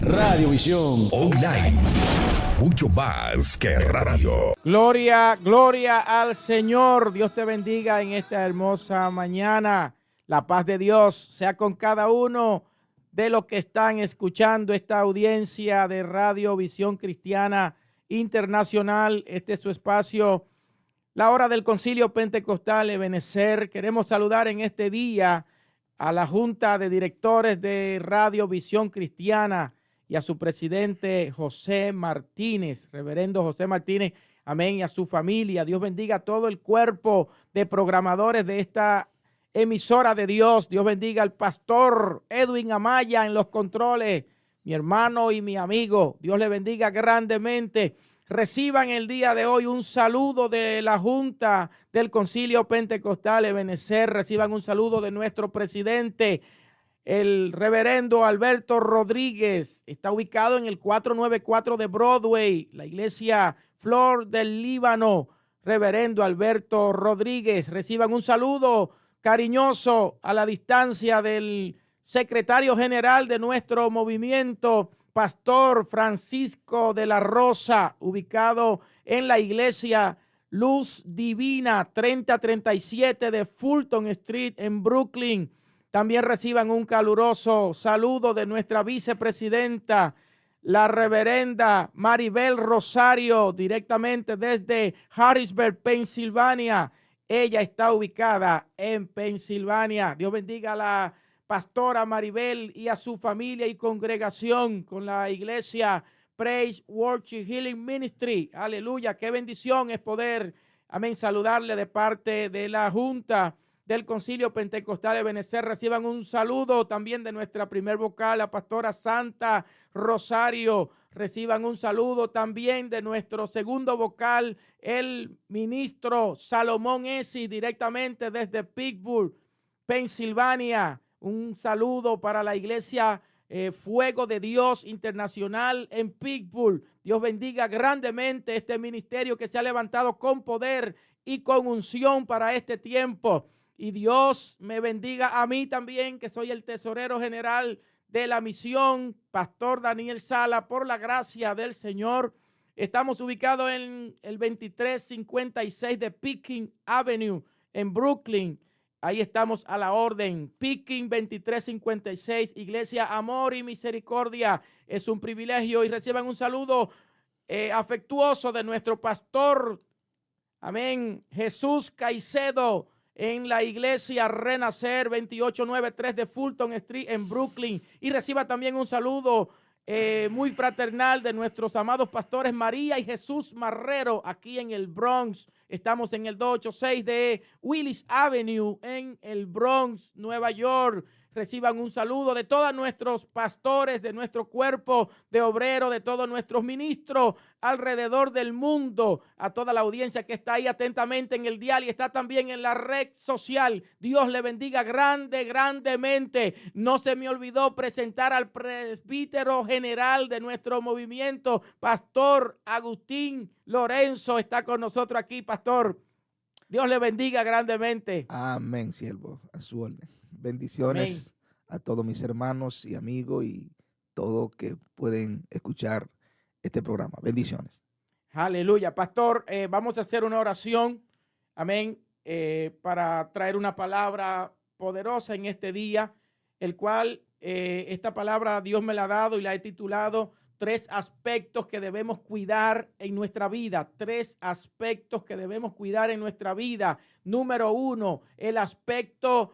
Radiovisión Online. Mucho más que radio. Gloria, gloria al Señor. Dios te bendiga en esta hermosa mañana. La paz de Dios sea con cada uno de los que están escuchando esta audiencia de Radio Visión Cristiana Internacional. Este es su espacio, la hora del Concilio Pentecostal Ebenecer. Queremos saludar en este día a la Junta de Directores de Radio Visión Cristiana y a su presidente José Martínez, reverendo José Martínez, amén, y a su familia. Dios bendiga a todo el cuerpo de programadores de esta emisora de Dios. Dios bendiga al pastor Edwin Amaya en los controles, mi hermano y mi amigo. Dios le bendiga grandemente. Reciban el día de hoy un saludo de la Junta del Concilio Pentecostal Ebenecer. Reciban un saludo de nuestro presidente, el reverendo Alberto Rodríguez. Está ubicado en el 494 de Broadway, la iglesia Flor del Líbano. Reverendo Alberto Rodríguez. Reciban un saludo cariñoso a la distancia del secretario general de nuestro movimiento, Pastor Francisco de la Rosa, ubicado en la iglesia Luz Divina, 3037 de Fulton Street en Brooklyn. También reciban un caluroso saludo de nuestra vicepresidenta, la reverenda Maribel Rosario, directamente desde Harrisburg, Pensilvania. Ella está ubicada en Pensilvania. Dios bendiga a la pastora Maribel y a su familia y congregación con la iglesia Praise Worship Healing Ministry. Aleluya, qué bendición es poder, amén, saludarle de parte de la Junta del Concilio Pentecostal Ebenecer. Reciban un saludo también de nuestra primer vocal, la pastora Santa Rosario. Reciban un saludo también de nuestro segundo vocal, el ministro Salomón Esi, directamente desde Pittsburgh, Pensilvania. Un saludo para la iglesia Fuego de Dios Internacional en Pittsburgh. Dios bendiga grandemente este ministerio que se ha levantado con poder y con unción para este tiempo. Y Dios me bendiga a mí también, que soy el tesorero general de la misión, Pastor Daniel Sala, por la gracia del Señor. Estamos ubicados en el 2356 de Pickens Avenue en Brooklyn. Ahí estamos a la orden. Pickens 2356, Iglesia Amor y Misericordia. Es un privilegio y reciban un saludo afectuoso de nuestro pastor, amén, Jesús Caicedo, en la iglesia Renacer 2893 de Fulton Street en Brooklyn. Y reciba también un saludo muy fraternal de nuestros amados pastores María y Jesús Marrero aquí en el Bronx. Estamos en el 286 de Willis Avenue en el Bronx, Nueva York. Reciban un saludo de todos nuestros pastores, de nuestro cuerpo de obreros, de todos nuestros ministros alrededor del mundo, a toda la audiencia que está ahí atentamente en el dial y está también en la red social. Dios le bendiga grandemente. No se me olvidó presentar al presbítero general de nuestro movimiento, Pastor Agustín Lorenzo. Está con nosotros aquí, pastor. Dios le bendiga grandemente. Amén, siervo, a su orden. Bendiciones. Amén. A todos mis hermanos y amigos y todos que pueden escuchar este programa. Bendiciones. Aleluya. Pastor, vamos a hacer una oración, amén, para traer una palabra poderosa en este día, el cual esta palabra Dios me la ha dado y la he titulado 3 aspectos que debemos cuidar en nuestra vida. 3 aspectos que debemos cuidar en nuestra vida. Número 1, el aspecto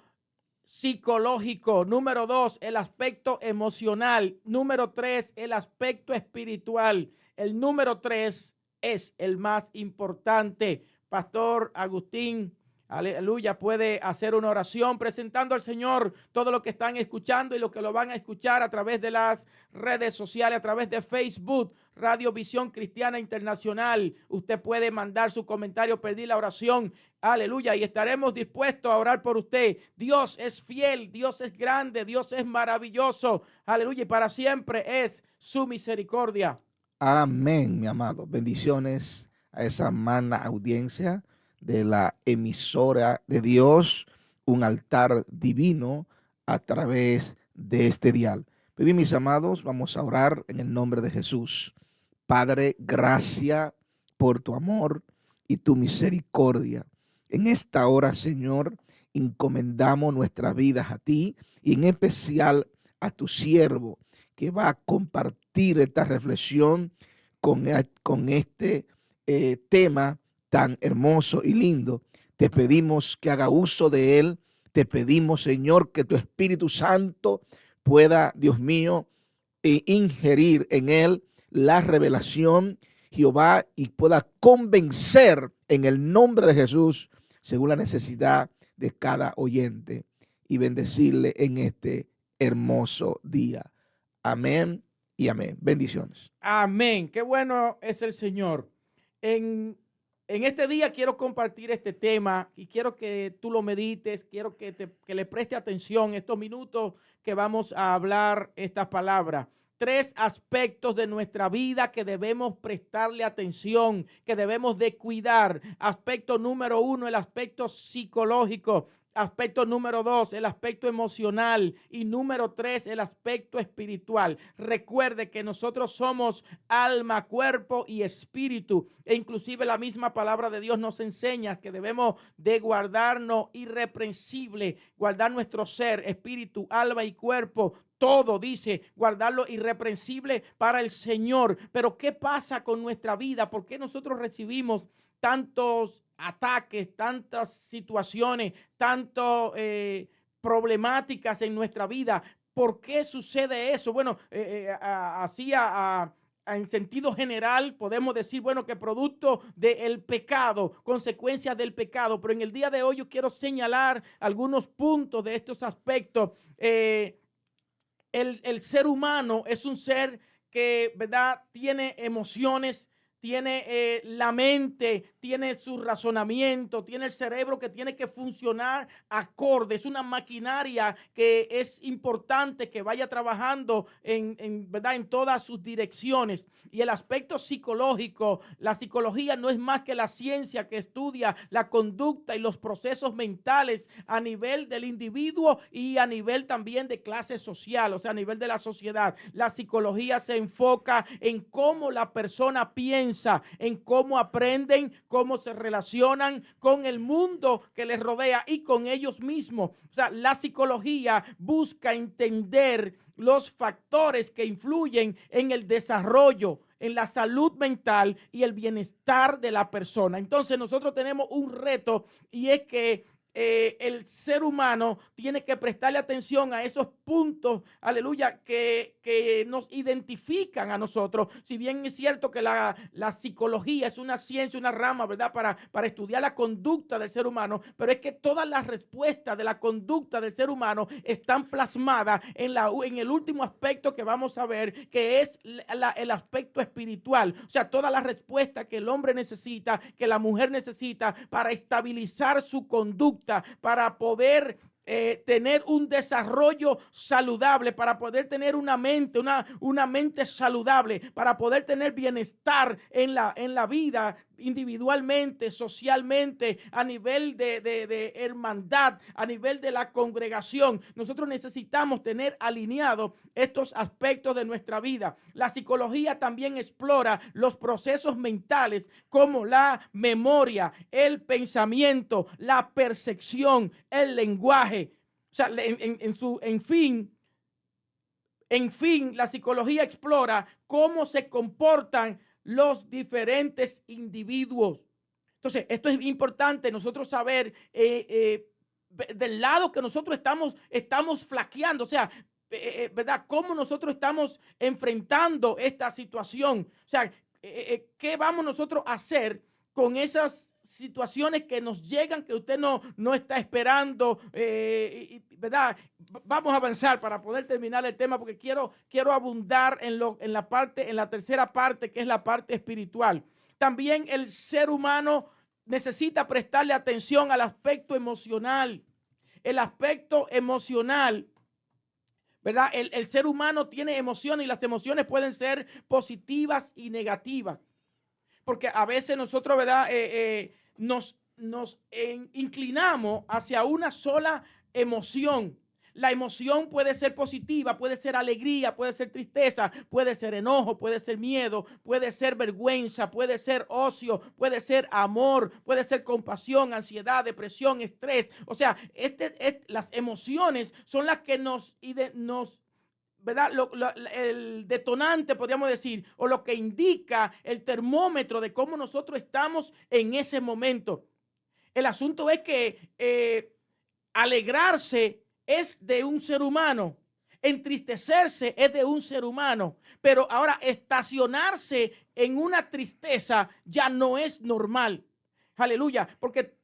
psicológico. Número 2, el aspecto emocional. Número 3, el aspecto espiritual. El número 3 es el más importante. Pastor Agustín, aleluya, puede hacer una oración presentando al Señor todo lo que están escuchando y lo que lo van a escuchar a través de las redes sociales, a través de Facebook, Radio Visión Cristiana Internacional. Usted puede mandar su comentario, pedir la oración, aleluya, y estaremos dispuestos a orar por usted. Dios es fiel, Dios es grande, Dios es maravilloso, aleluya, y para siempre es su misericordia. Amén, mi amado. Bendiciones a esa magna audiencia de la emisora de Dios, un altar divino a través de este dial. Pues bien, mis amados, vamos a orar en el nombre de Jesús. Padre, gracias por tu amor y tu misericordia. En esta hora, Señor, encomendamos nuestras vidas a ti y en especial a tu siervo que va a compartir esta reflexión con este tema tan hermoso y lindo. Te pedimos que haga uso de él. Te pedimos, Señor, que tu Espíritu Santo pueda, Dios mío, ingerir en él la revelación, Jehová, y pueda convencer en el nombre de Jesús, según la necesidad de cada oyente, y bendecirle en este hermoso día. Amén y amén. Bendiciones. Amén. Qué bueno es el Señor. En este día quiero compartir este tema y quiero que tú lo medites, quiero que le preste atención estos minutos que vamos a hablar estas palabras. 3 aspectos de nuestra vida que debemos prestarle atención, que debemos de cuidar. Aspecto número 1, el aspecto psicológico. Aspecto número 2, el aspecto emocional. Y número 3, el aspecto espiritual. Recuerde que nosotros somos alma, cuerpo y espíritu. E inclusive la misma palabra de Dios nos enseña que debemos de guardarnos irreprensible, guardar nuestro ser, espíritu, alma y cuerpo. Todo dice guardarlo irreprensible para el Señor. Pero ¿qué pasa con nuestra vida? ¿Por qué nosotros recibimos tantos ataques, tantas situaciones, tantas problemáticas en nuestra vida? ¿Por qué sucede eso? Bueno, así en sentido general podemos decir, bueno, que producto del pecado, consecuencias del pecado, pero en el día de hoy yo quiero señalar algunos puntos de estos aspectos. El ser humano es un ser que, ¿verdad?, tiene emociones, tiene la mente, tiene su razonamiento, tiene el cerebro que tiene que funcionar acorde. Es una maquinaria que es importante que vaya trabajando ¿verdad?, en todas sus direcciones. Y el aspecto psicológico, la psicología no es más que la ciencia que estudia la conducta y los procesos mentales a nivel del individuo y a nivel también de clase social, o sea, a nivel de la sociedad. La psicología se enfoca en cómo la persona piensa, en cómo aprenden, cómo se relacionan con el mundo que les rodea y con ellos mismos. O sea, la psicología busca entender los factores que influyen en el desarrollo, en la salud mental y el bienestar de la persona. Entonces nosotros tenemos un reto y es que el ser humano tiene que prestarle atención a esos puntos, aleluya, que nos identifican a nosotros. Si bien es cierto que la psicología es una ciencia, una rama, ¿verdad?, para estudiar la conducta del ser humano, pero es que todas las respuestas de la conducta del ser humano están plasmadas en el último aspecto que vamos a ver, que es el aspecto espiritual. O sea, todas las respuestas que el hombre necesita, que la mujer necesita para estabilizar su conducta, para poder tener un desarrollo saludable, para poder tener una mente saludable, para poder tener bienestar en la vida individualmente, socialmente, a nivel de hermandad, a nivel de la congregación. Nosotros necesitamos tener alineados estos aspectos de nuestra vida. La psicología también explora los procesos mentales como la memoria, el pensamiento, la percepción, el lenguaje. O sea, en fin, la psicología explora cómo se comportan los diferentes individuos. Entonces, esto es importante nosotros saber del lado que nosotros estamos flaqueando, o sea, ¿verdad?, cómo nosotros estamos enfrentando esta situación. O sea, ¿qué vamos nosotros a hacer con esas situaciones que nos llegan, que usted no está esperando, ¿verdad? Vamos a avanzar para poder terminar el tema, porque quiero abundar en la tercera parte, que es la parte espiritual. También el ser humano necesita prestarle atención al aspecto emocional. El aspecto emocional, ¿verdad? El ser humano tiene emociones y las emociones pueden ser positivas y negativas. Porque a veces nosotros, ¿verdad?, nos inclinamos hacia una sola emoción. la emoción puede ser positiva, puede ser alegría, puede ser tristeza, puede ser enojo, puede ser miedo, puede ser vergüenza, puede ser ocio, puede ser amor, puede ser compasión, ansiedad, depresión, estrés. O sea, las emociones son las que nos ¿verdad? El detonante, podríamos decir, o lo que indica el termómetro de cómo nosotros estamos en ese momento. El asunto es que alegrarse es de un ser humano, entristecerse es de un ser humano, pero ahora estacionarse en una tristeza ya no es normal. Aleluya, porque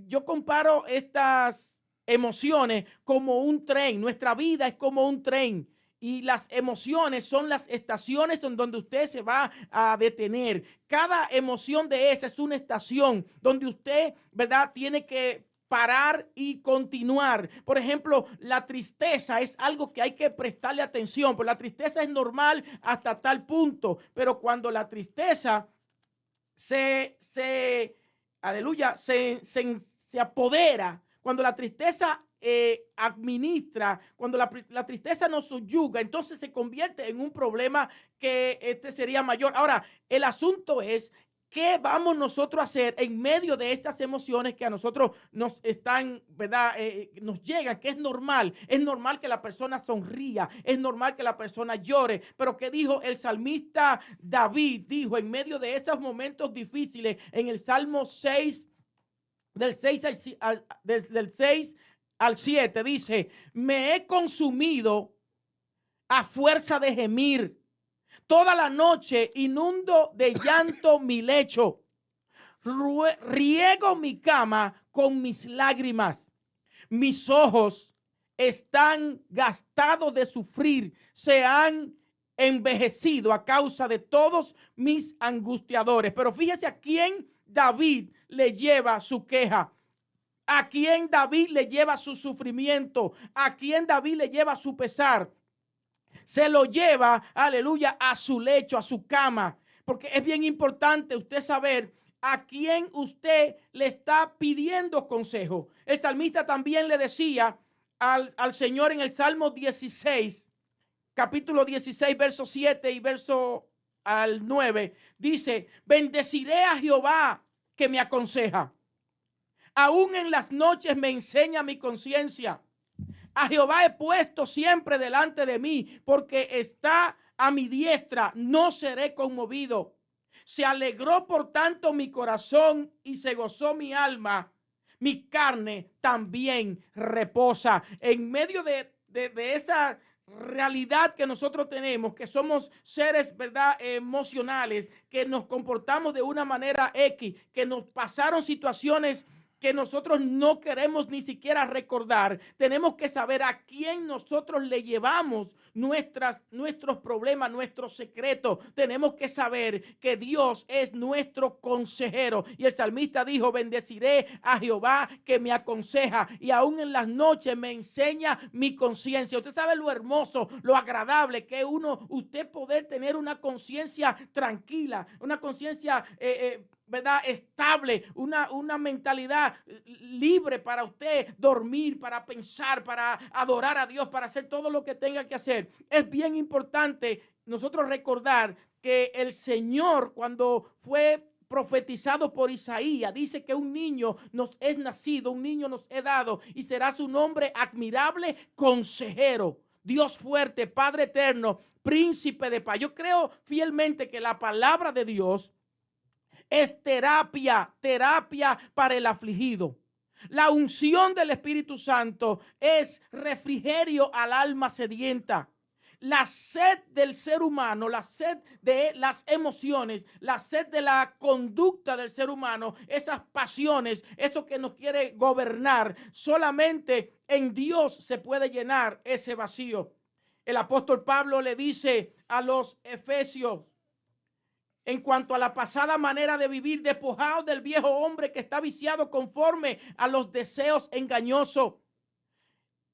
yo comparo estas emociones como un tren. Nuestra vida es como un tren. Y las emociones son las estaciones en donde usted se va a detener. Cada emoción de esa es una estación donde usted, ¿verdad?, tiene que parar y continuar. Por ejemplo, la tristeza es algo que hay que prestarle atención, porque la tristeza es normal hasta tal punto, pero cuando la tristeza aleluya, se apodera, cuando la tristeza administra, cuando la tristeza nos subyuga, entonces se convierte en un problema que sería mayor. Ahora, el asunto es, ¿qué vamos nosotros a hacer en medio de estas emociones que a nosotros nos están, ¿verdad? Nos llegan, que es normal. Es normal que la persona sonría, es normal que la persona llore. Pero ¿qué dijo el salmista David? Dijo en medio de esos momentos difíciles, en el Salmo 6, del 6 al 7, dice: me he consumido a fuerza de gemir. Toda la noche inundo de llanto mi lecho. Riego mi cama con mis lágrimas. Mis ojos están gastados de sufrir. Se han envejecido a causa de todos mis angustiadores. Pero fíjese a quién David le lleva su queja. A quién David le lleva su sufrimiento. A quién David le lleva su pesar. Se lo lleva, aleluya, a su lecho, a su cama. Porque es bien importante usted saber a quién usted le está pidiendo consejo. El salmista también le decía al Señor en el Salmo 16, capítulo 16, verso 7 y verso al 9. Dice: bendeciré a Jehová que me aconseja. Aún en las noches me enseña mi conciencia. A Jehová he puesto siempre delante de mí, porque está a mi diestra, no seré conmovido. Se alegró por tanto mi corazón y se gozó mi alma. Mi carne también reposa. En medio de esa realidad que nosotros tenemos, que somos seres, ¿verdad?, emocionales, que nos comportamos de una manera X, que nos pasaron situaciones que nosotros no queremos ni siquiera recordar. Tenemos que saber a quién nosotros le llevamos nuestros problemas, nuestros secretos. Tenemos que saber que Dios es nuestro consejero. Y el salmista dijo: bendeciré a Jehová que me aconseja, y aún en las noches me enseña mi conciencia. Usted sabe lo hermoso, lo agradable que usted poder tener una conciencia tranquila, una conciencia ¿verdad?, estable, una mentalidad libre para usted dormir, para pensar, para adorar a Dios, para hacer todo lo que tenga que hacer. Es bien importante nosotros recordar que el Señor, cuando fue profetizado por Isaías, dice que un niño nos es nacido, un niño nos es dado, y será su nombre admirable, consejero, Dios fuerte, Padre eterno, príncipe de paz. Yo creo fielmente que la palabra de Dios es terapia para el afligido. La unción del Espíritu Santo es refrigerio al alma sedienta. La sed del ser humano, la sed de las emociones, la sed de la conducta del ser humano, esas pasiones, eso que nos quiere gobernar, solamente en Dios se puede llenar ese vacío. El apóstol Pablo le dice a los efesios, en cuanto a la pasada manera de vivir, despojados del viejo hombre que está viciado conforme a los deseos engañosos.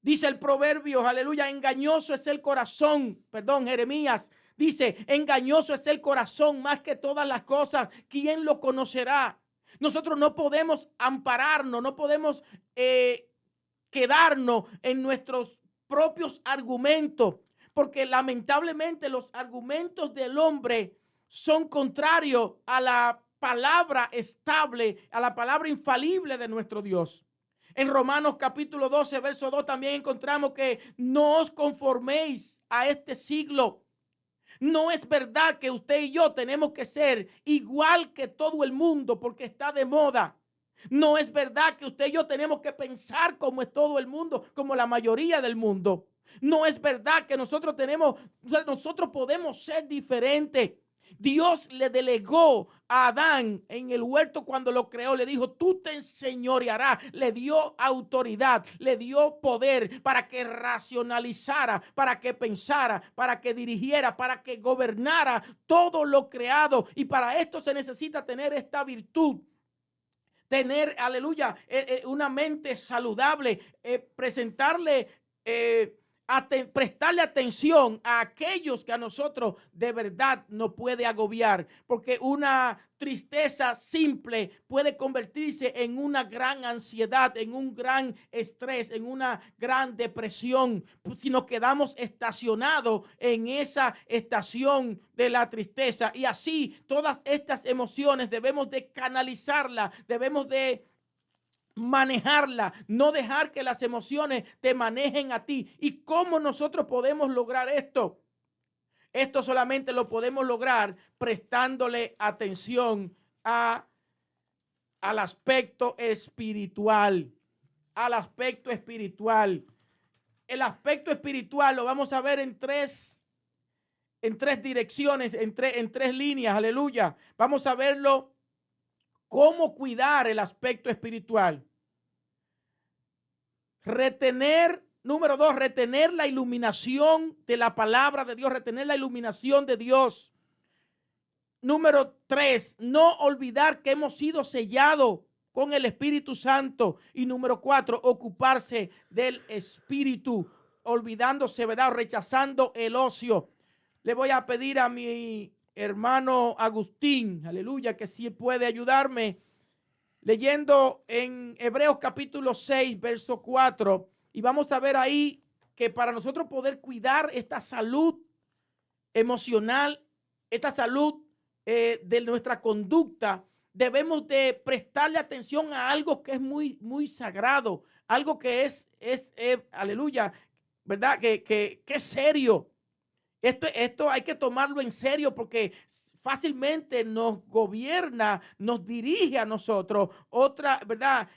Dice el proverbio, aleluya, engañoso es el corazón, Jeremías dice: engañoso es el corazón más que todas las cosas, ¿quién lo conocerá? Nosotros no podemos ampararnos, no podemos quedarnos en nuestros propios argumentos, porque lamentablemente los argumentos del hombre son contrarios a la palabra estable, a la palabra infalible de nuestro Dios. En Romanos capítulo 12, verso 2 también encontramos que no os conforméis a este siglo. No es verdad que usted y yo tenemos que ser igual que todo el mundo porque está de moda. No es verdad que usted y yo tenemos que pensar como es todo el mundo, como la mayoría del mundo. No es verdad que nosotros podemos ser diferentes. Dios le delegó a Adán en el huerto cuando lo creó, le dijo, tú te enseñorearás, le dio autoridad, le dio poder para que racionalizara, para que pensara, para que dirigiera, para que gobernara todo lo creado. Y para esto se necesita tener esta virtud. Tener, aleluya, una mente saludable, prestarle atención a aquellos que a nosotros de verdad nos puede agobiar, porque una tristeza simple puede convertirse en una gran ansiedad, en un gran estrés, en una gran depresión, si nos quedamos estacionados en esa estación de la tristeza. Y así todas estas emociones debemos de canalizarlas, debemos de manejarla, no dejar que las emociones te manejen a ti. ¿Y cómo nosotros podemos lograr esto? Esto solamente lo podemos lograr prestándole atención al aspecto espiritual. Al aspecto espiritual. El aspecto espiritual lo vamos a ver en tres direcciones, en tres líneas. Aleluya. Vamos a verlo. ¿Cómo cuidar el aspecto espiritual? Número 2, retener la iluminación de la palabra de Dios, retener la iluminación de Dios. Número 3, no olvidar que hemos sido sellados con el Espíritu Santo. Y número 4, ocuparse del Espíritu, olvidándose, ¿verdad? Rechazando el ocio. Le voy a pedir a mi hermano Agustín, aleluya, que si puede ayudarme, leyendo en Hebreos capítulo 6, verso 4, y vamos a ver ahí que para nosotros poder cuidar esta salud emocional, esta salud de nuestra conducta, debemos de prestarle atención a algo que es muy, muy sagrado, algo que es aleluya, ¿verdad? Que es serio. Esto hay que tomarlo en serio porque fácilmente nos gobierna, nos dirige a nosotros ¿verdad?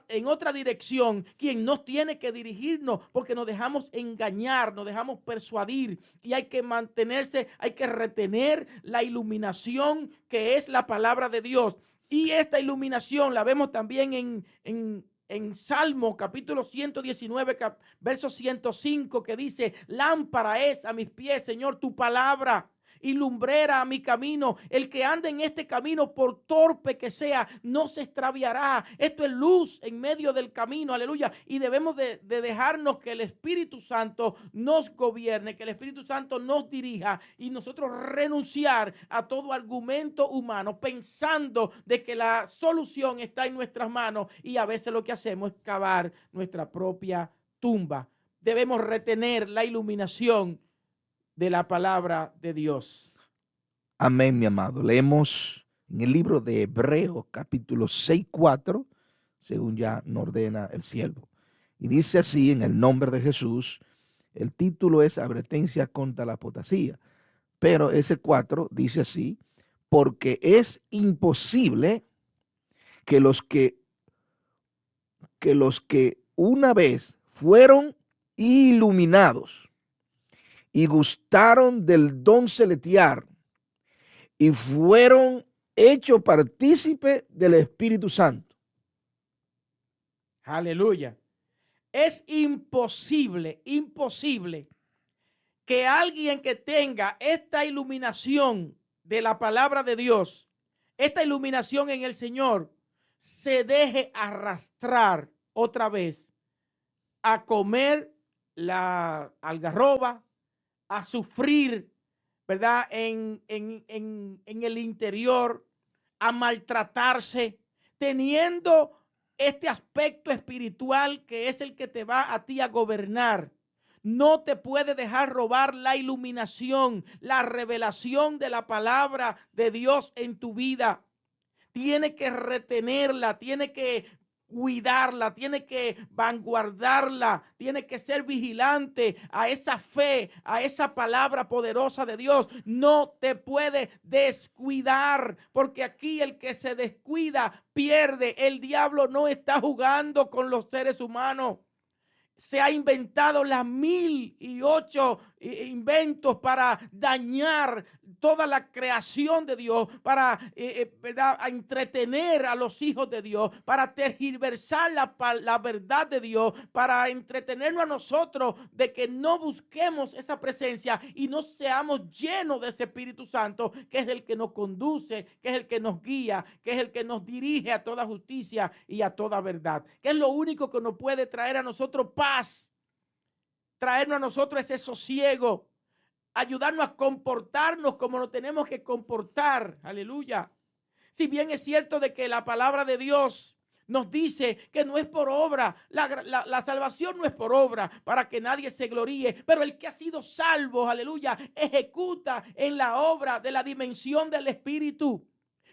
En otra dirección, quien nos tiene que dirigirnos porque nos dejamos engañar, nos dejamos persuadir, y hay que mantenerse, hay que retener la iluminación que es la palabra de Dios. Y esta iluminación la vemos también en Salmo capítulo 119, verso 105, que dice, lámpara es a mis pies, Señor, tu palabra, y lumbrera a mi camino. El que anda en este camino, por torpe que sea, no se extraviará. Esto es luz en medio del camino, aleluya. Y debemos de dejarnos que el Espíritu Santo nos gobierne, que el Espíritu Santo nos dirija, y nosotros renunciar a todo argumento humano, pensando de que la solución está en nuestras manos, y a veces lo que hacemos es cavar nuestra propia tumba. Debemos retener la iluminación de la palabra de Dios. Amén, mi amado. Leemos en el libro de Hebreos, capítulo 6, 4, según ya nos ordena el siervo. Y dice así, en el nombre de Jesús. El título es Advertencia contra la apostasía. Pero ese 4 dice así, porque es imposible que los que una vez fueron iluminados y gustaron del don celestial y fueron hechos partícipes del Espíritu Santo. Aleluya. Es imposible que alguien que tenga esta iluminación de la palabra de Dios, esta iluminación en el Señor, se deje arrastrar otra vez a comer la algarroba, a sufrir, ¿verdad? En el interior, a maltratarse, teniendo este aspecto espiritual que es el que te va a ti a gobernar. No te puede dejar robar la iluminación, la revelación de la palabra de Dios en tu vida. Tiene que retenerla, tiene que cuidarla, tiene que vanguardarla, tiene que ser vigilante a esa fe, a esa palabra poderosa de Dios. No te puede descuidar, porque aquí el que se descuida pierde. El diablo no está jugando con los seres humanos. Se ha inventado las 1008 inventos para dañar toda la creación de Dios, para ¿verdad? A entretener a los hijos de Dios, para tergiversar la verdad de Dios, para entretenernos a nosotros de que no busquemos esa presencia y no seamos llenos de ese Espíritu Santo, que es el que nos conduce, que es el que nos guía, que es el que nos dirige a toda justicia y a toda verdad, que es lo único que nos puede traer a nosotros paz, traernos a nosotros ese sosiego, ayudarnos a comportarnos como nos tenemos que comportar. Aleluya. Si bien es cierto de que la palabra de Dios nos dice que no es por obra, la salvación no es por obra para que nadie se gloríe, pero el que ha sido salvo, aleluya, ejecuta en la obra de la dimensión del Espíritu.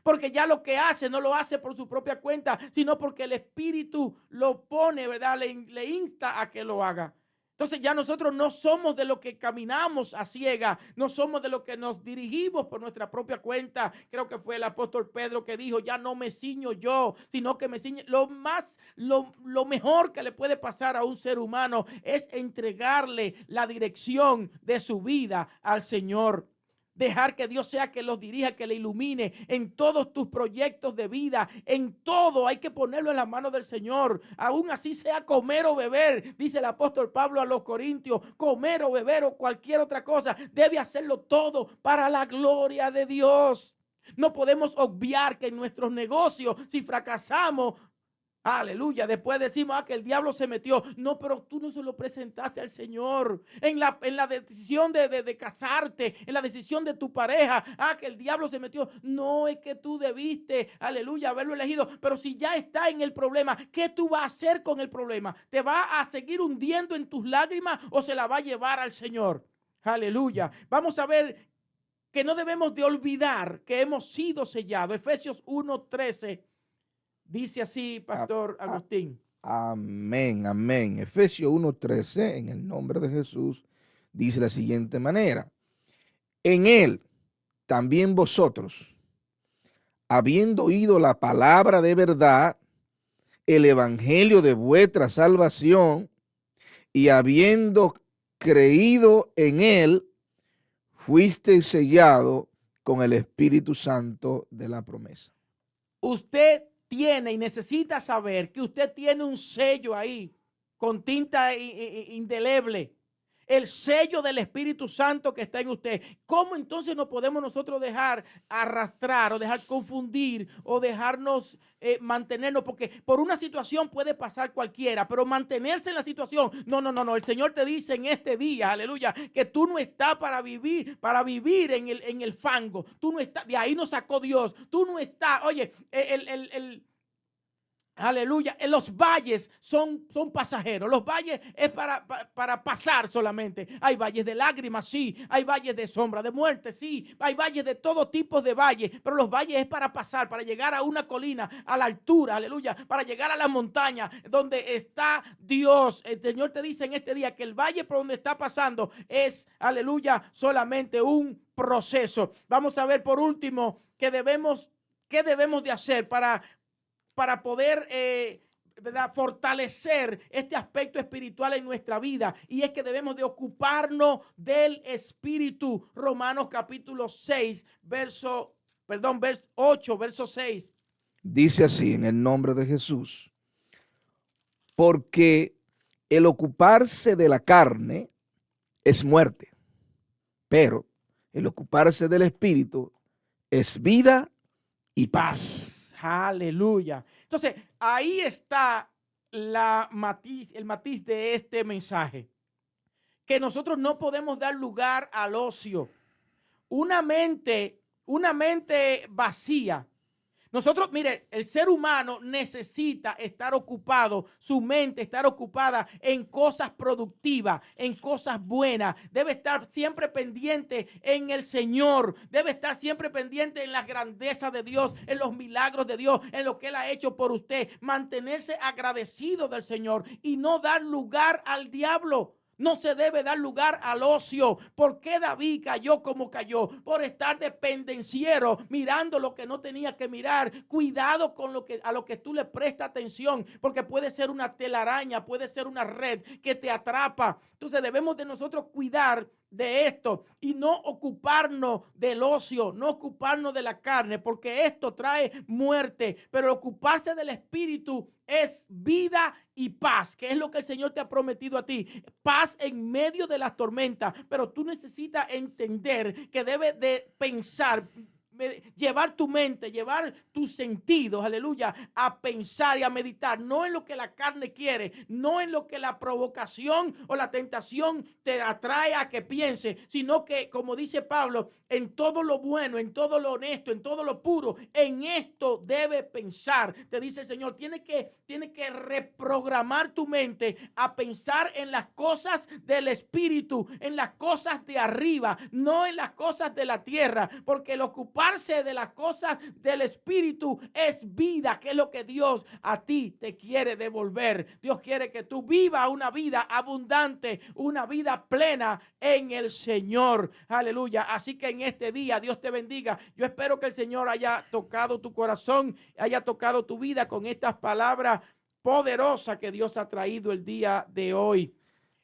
Porque ya lo que hace no lo hace por su propia cuenta, sino porque el Espíritu lo pone, ¿verdad? Le insta a que lo haga. Entonces ya nosotros no somos de los que caminamos a ciegas, no somos de los que nos dirigimos por nuestra propia cuenta. Creo que fue el apóstol Pedro que dijo, ya no me ciño yo, sino que me ciñe. Lo mejor que le puede pasar a un ser humano es entregarle la dirección de su vida al Señor. Dejar que Dios sea que los dirija, que le ilumine en todos tus proyectos de vida, en todo hay que ponerlo en las manos del Señor. Aún así sea comer o beber, dice el apóstol Pablo a los Corintios, comer o beber o cualquier otra cosa, debe hacerlo todo para la gloria de Dios. No podemos obviar que en nuestros negocios, si fracasamos, aleluya, después decimos que el diablo se metió. No, pero tú no se lo presentaste al Señor. En la decisión de casarte, en la decisión de tu pareja, que el diablo se metió. No, es que tú debiste, aleluya, haberlo elegido. Pero si ya está en el problema, ¿qué tú vas a hacer con el problema? ¿Te va a seguir hundiendo en tus lágrimas o se la va a llevar al Señor? Aleluya. Vamos a ver que no debemos de olvidar que hemos sido sellados. Efesios 1:13. Dice así, Pastor Agustín. Amén, amén. Efesios 1:13, en el nombre de Jesús, dice de la siguiente manera. En él también vosotros, habiendo oído la palabra de verdad, el evangelio de vuestra salvación, y habiendo creído en él, fuisteis sellado con el Espíritu Santo de la promesa. Usted tiene y necesita saber que usted tiene un sello ahí con tinta indeleble, el sello del Espíritu Santo que está en usted. ¿Cómo entonces nos podemos nosotros dejar arrastrar o dejar confundir o dejarnos mantenernos? Porque por una situación puede pasar cualquiera, pero mantenerse en la situación, no. El Señor te dice en este día, aleluya, que tú no estás para vivir en el fango. Tú no estás, de ahí nos sacó Dios. Tú no estás, oye, aleluya, los valles son pasajeros. Los valles es para pasar solamente. Hay valles de lágrimas, sí. Hay valles de sombra, de muerte, sí. Hay valles de todo tipo de valles. Pero los valles es para pasar, para llegar a una colina, a la altura, aleluya. Para llegar a la montaña donde está Dios. El Señor te dice en este día que el valle por donde está pasando es, aleluya, solamente un proceso. Vamos a ver por último qué debemos de hacer para poder ¿verdad? Fortalecer este aspecto espiritual en nuestra vida, y es que debemos de ocuparnos del Espíritu. Romanos capítulo 6, verso 8, verso 6. Dice así en el nombre de Jesús, porque el ocuparse de la carne es muerte, pero el ocuparse del Espíritu es vida y paz. Aleluya. Entonces, ahí está el matiz de este mensaje. Que nosotros no podemos dar lugar al ocio. Una mente vacía. Nosotros, mire, el ser humano necesita estar ocupado, su mente estar ocupada en cosas productivas, en cosas buenas. Debe estar siempre pendiente en el Señor. Debe estar siempre pendiente en las grandezas de Dios, en los milagros de Dios, en lo que Él ha hecho por usted. Mantenerse agradecido del Señor y no dar lugar al diablo. No se debe dar lugar al ocio. ¿Por qué David cayó como cayó? Por estar dependenciero, mirando lo que no tenía que mirar. Cuidado con a lo que tú le prestas atención, porque puede ser una telaraña, puede ser una red que te atrapa. Entonces debemos de nosotros cuidar de esto y no ocuparnos del ocio, no ocuparnos de la carne, porque esto trae muerte. Pero ocuparse del espíritu es vida y paz, que es lo que el Señor te ha prometido a ti. Paz en medio de las tormentas, pero tú necesitas entender que debes de pensar, llevar tu mente, llevar tus sentidos, aleluya, a pensar y a meditar, no en lo que la carne quiere, no en lo que la provocación o la tentación te atrae a que piense, sino que, como dice Pablo, en todo lo bueno, en todo lo honesto, en todo lo puro, en esto debe pensar. Te dice el Señor, tiene que reprogramar tu mente a pensar en las cosas del espíritu, en las cosas de arriba, no en las cosas de la tierra, porque el ocuparse de las cosas del espíritu es vida, que es lo que Dios a ti te quiere devolver. Dios quiere que tú vivas una vida abundante, una vida plena en el Señor. Aleluya. Así que en este día Dios te bendiga. Yo espero que el Señor haya tocado tu corazón, haya tocado tu vida con estas palabras poderosas que Dios ha traído el día de hoy.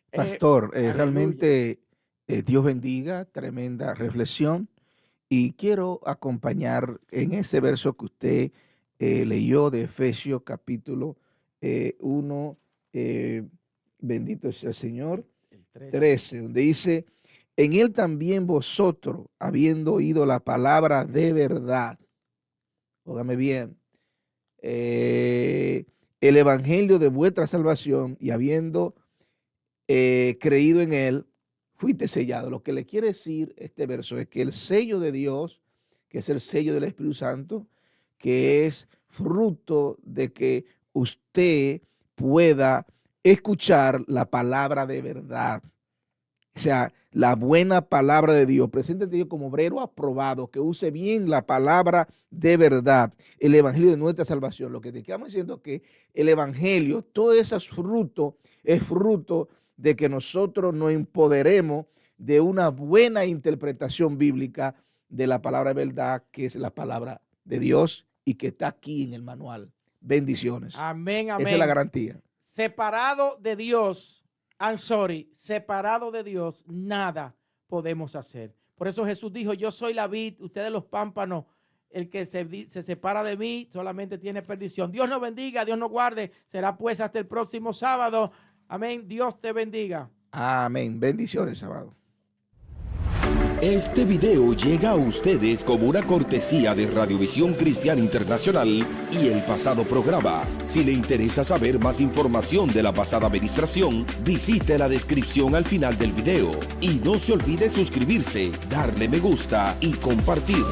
Pastor, realmente Dios bendiga, tremenda reflexión. Y quiero acompañar en ese verso que usted leyó de Efesios capítulo 1, bendito sea el Señor, el 13, donde dice, en él también vosotros, habiendo oído la palabra de verdad, óigame bien, el evangelio de vuestra salvación, y habiendo creído en él, fuiste sellado. Lo que le quiere decir este verso es que el sello de Dios, que es el sello del Espíritu Santo, que es fruto de que usted pueda escuchar la palabra de verdad. O sea, la buena palabra de Dios. Preséntate Dios como obrero aprobado, que use bien la palabra de verdad, el evangelio de nuestra salvación. Lo que te estamos diciendo es que el evangelio, todo ese fruto, es fruto de que nosotros nos empoderemos de una buena interpretación bíblica de la palabra de verdad, que es la palabra de Dios y que está aquí en el manual. Bendiciones. Amén, amén. Esa es la garantía. Separado de Dios, separado de Dios, nada podemos hacer. Por eso Jesús dijo, yo soy la vid, ustedes los pámpanos. El que se separa de mí solamente tiene perdición. Dios nos bendiga, Dios nos guarde. Será pues hasta el próximo sábado. Amén. Dios te bendiga. Amén. Bendiciones, amado. Este video llega a ustedes como una cortesía de Radiovisión Cristiana Internacional y el pasado programa. Si le interesa saber más información de la pasada administración, visite la descripción al final del video. Y no se olvide suscribirse, darle me gusta y compartir.